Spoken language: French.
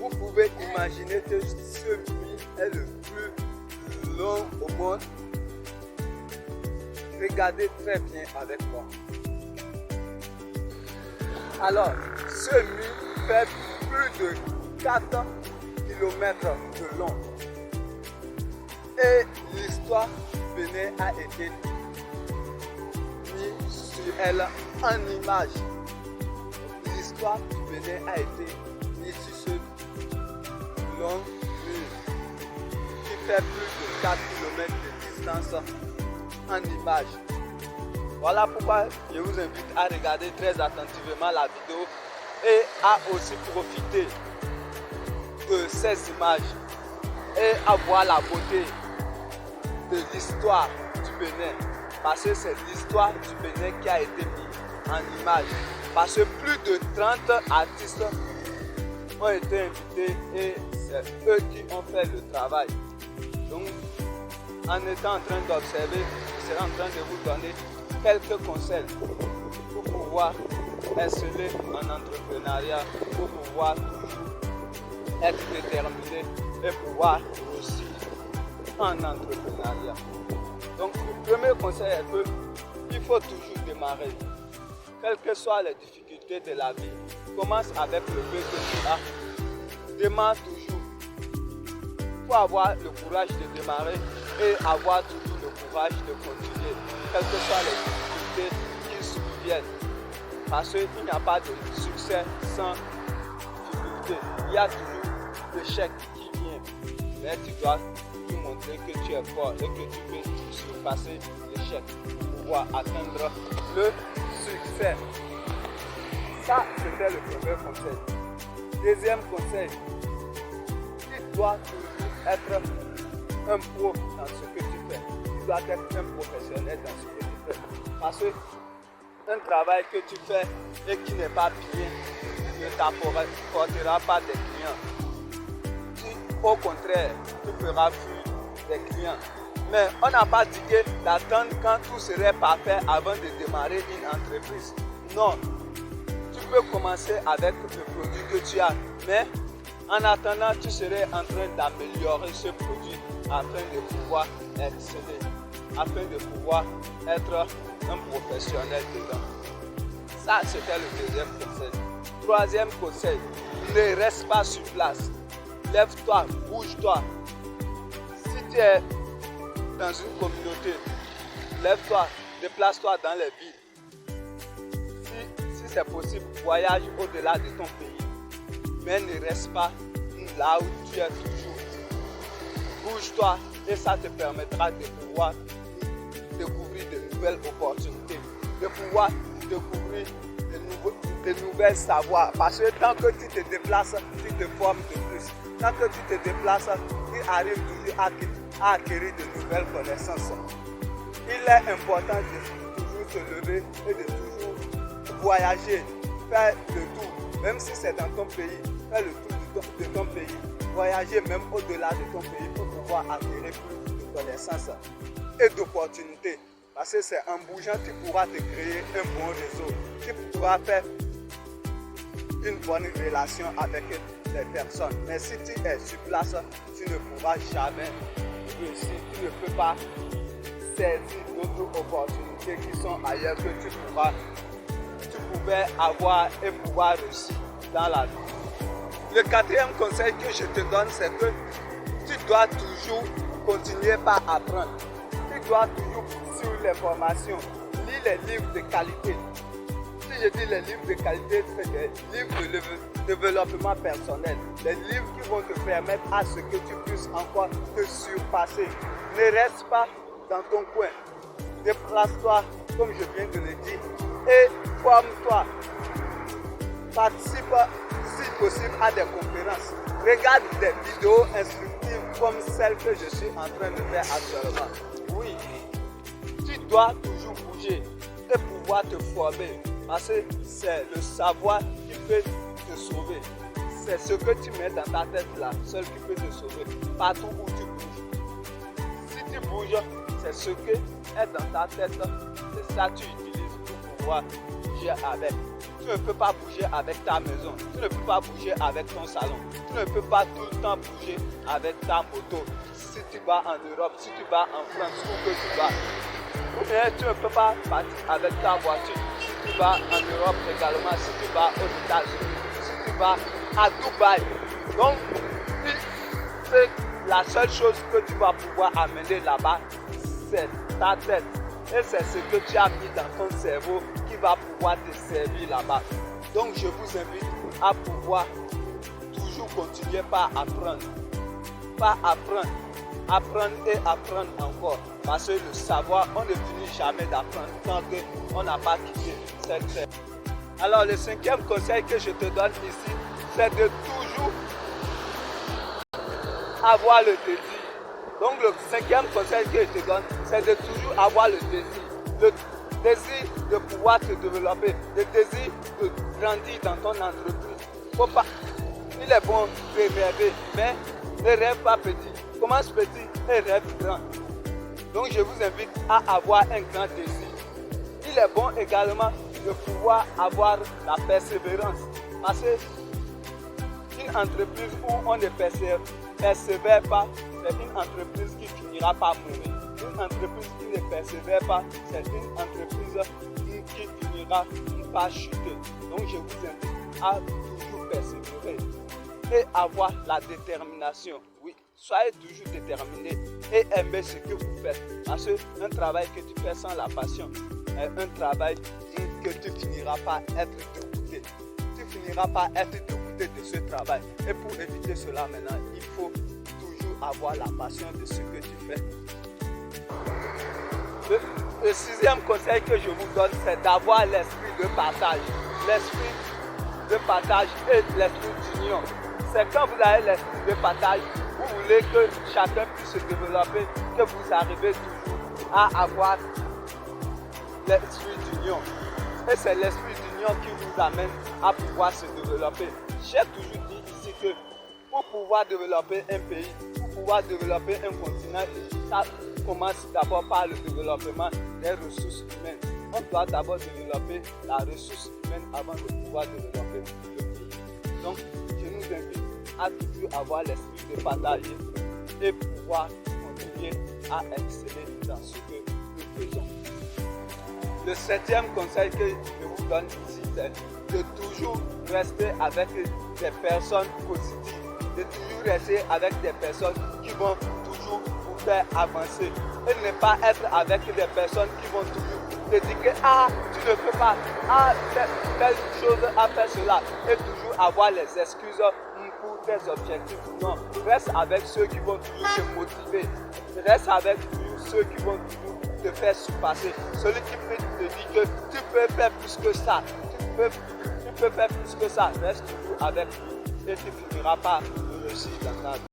Vous pouvez imaginer que ce mur est le plus long au monde. Regardez très bien avec moi. Alors, ce mur fait plus de 4 km de long. Et l'histoire du Bénin a été mise sur elle en image. L'histoire du Bénin a été mise sur ce long mur qui fait plus de 4 km de distance en image. Voilà pourquoi je vous invite à regarder très attentivement la vidéo et à aussi profiter de ces images et à voir la beauté de l'histoire du Bénin. Parce que c'est l'histoire du Bénin qui a été mise en image. Parce que plus de 30 artistes ont été invités et c'est eux qui ont fait le travail. Donc, en étant en train d'observer, je serai en train de vous donner quelques conseils pour pouvoir exceller en entrepreneuriat, pour pouvoir toujours être déterminé et pouvoir réussir en entrepreneuriat. Donc, le premier conseil est qu'il faut toujours démarrer. Quelles que soient les difficultés de la vie, commence avec le peu que tu as. Démarre toujours. Il faut avoir le courage de démarrer et avoir toujours le courage de continuer, quelles que soient les difficultés qui surviennent. Parce qu'il n'y a pas de succès sans difficulté. Il y a toujours l'échec qui vient. Mais tu dois te montrer que tu es fort et que tu peux surpasser l'échec pour pouvoir atteindre le succès. Ça, c'était le premier conseil. Deuxième conseil, tu dois toujours être un pro dans ce que tu fais. Tu dois être un professionnel dans ce que tu fais. Parce qu'un travail que tu fais et qui n'est pas bien ne t'apportera pas des clients. Au contraire, tu feras fuir des clients. Mais on n'a pas dit d'attendre quand tout serait parfait avant de démarrer une entreprise. Non, tu peux commencer avec le produit que tu as. Mais en attendant, tu serais en train d'améliorer ce produit afin de pouvoir exceller, afin de pouvoir être un professionnel dedans. Ça, c'était le deuxième conseil. Troisième conseil, ne reste pas sur place. Lève-toi, bouge-toi. Si tu es dans une communauté, lève-toi, déplace-toi dans les villes. Si c'est possible, voyage au-delà de ton pays. Mais ne reste pas là où tu es toujours. Bouge-toi et ça te permettra de pouvoir découvrir de nouvelles opportunités, de pouvoir découvrir de nouvelles savoirs. Parce que tant que tu te déplaces, tu te formes de plus. Tant que tu te déplaces, tu arrives toujours à acquérir de nouvelles connaissances. Il est important de toujours se lever et de toujours voyager, faire le tour. Même si c'est dans ton pays, faire le tour de ton pays. Voyager même au-delà de ton pays pour pouvoir acquérir plus de connaissances et d'opportunités. Parce que c'est en bougeant que tu pourras te créer un bon réseau. Tu pourras faire une bonne relation avec les personnes. Mais si tu es sur place, tu ne pourras jamais réussir. Tu ne peux pas saisir d'autres opportunités qui sont ailleurs que tu pouvais avoir et pouvoir réussir dans la vie. Le quatrième conseil que je te donne, c'est que tu dois toujours continuer par apprendre. Tu dois toujours suivre les formations, lire les livres de qualité. Si je dis les livres de qualité, c'est des livres de développement personnel. Des livres qui vont te permettre à ce que tu puisses encore te surpasser. Ne reste pas dans ton coin. Déplace-toi, comme je viens de le dire, et forme-toi. Participe, si possible, à des conférences. Regarde des vidéos instructives comme celle que je suis en train de faire actuellement. Oui, tu dois toujours bouger et pouvoir te former. Parce que c'est le savoir qui peut te sauver. C'est ce que tu mets dans ta tête là, seul qui peut te sauver. Partout où tu bouges. Si tu bouges, c'est ce qui est dans ta tête. C'est ça que tu utilises pour pouvoir bouger avec. Tu ne peux pas bouger avec ta maison. Tu ne peux pas bouger avec ton salon. Tu ne peux pas tout le temps bouger avec ta moto. Si tu vas en Europe, si tu vas en France, où que tu vas. Ou bien tu ne peux pas partir avec ta voiture. Si tu vas en Europe également, si tu vas aux États-Unis, si tu vas à Dubaï. Donc, c'est la seule chose que tu vas pouvoir amener là-bas, c'est ta tête. Et c'est ce que tu as mis dans ton cerveau qui va pouvoir te servir là-bas. Donc je vous invite à pouvoir toujours continuer par apprendre. Par apprendre. Apprendre et apprendre encore. Parce que le savoir, on ne finit jamais d'apprendre tant qu'on n'a pas quitté cette terre. Alors le 5e conseil que je te donne ici, c'est de toujours avoir le désir. Donc le 5e conseil que je te donne, c'est de toujours avoir le désir. Le désir de pouvoir te développer, le désir de grandir dans ton entreprise. Faut pas. Il est bon de rêver, mais ne rêve pas petit. Commence petit et rêve grand. Donc je vous invite à avoir un grand désir. Il est bon également de pouvoir avoir la persévérance. Parce qu'une entreprise où on ne persévère pas, c'est une entreprise qui finira par mourir. Une entreprise qui ne persévère pas, c'est une entreprise qui finira par chuter. Donc je vous invite à toujours persévérer et avoir la détermination. Oui, soyez toujours déterminé et aimez ce que vous faites. Parce qu'un travail que tu fais sans la passion est un travail que tu finiras par être dégoûté. Tu finiras par être dégoûté de ce travail. Et pour éviter cela maintenant, il faut toujours avoir la passion de ce que tu fais. Le 6e conseil que je vous donne, c'est d'avoir l'esprit de partage. L'esprit de partage et l'esprit d'union. C'est quand vous avez l'esprit de partage, vous voulez que chacun puisse se développer, que vous arrivez toujours à avoir l'esprit d'union. Et c'est l'esprit d'union qui vous amène à pouvoir se développer. J'ai toujours dit ici que pour pouvoir développer un pays, pour pouvoir développer un continent, ça commence d'abord par le développement des ressources humaines. On doit d'abord développer la ressource humaine avant de pouvoir développer le pays. Donc, je nous invite à toujours avoir l'esprit de partager et pouvoir continuer à exceller dans ce que nous faisons. Le 7e conseil que je vous donne ici, c'est de toujours rester avec des personnes positives, de toujours rester avec des personnes qui vont toujours vous faire avancer et ne pas être avec des personnes qui vont toujours te dire que tu ne peux pas, telle chose à faire cela et toujours avoir les excuses pour tes objectifs. Non, reste avec ceux qui vont toujours te motiver, reste avec ceux qui vont toujours te faire surpasser. Celui qui peut te dire que tu peux faire plus que ça, tu peux faire plus que ça, reste toujours avec lui et tu finiras par réussir dans ta vie.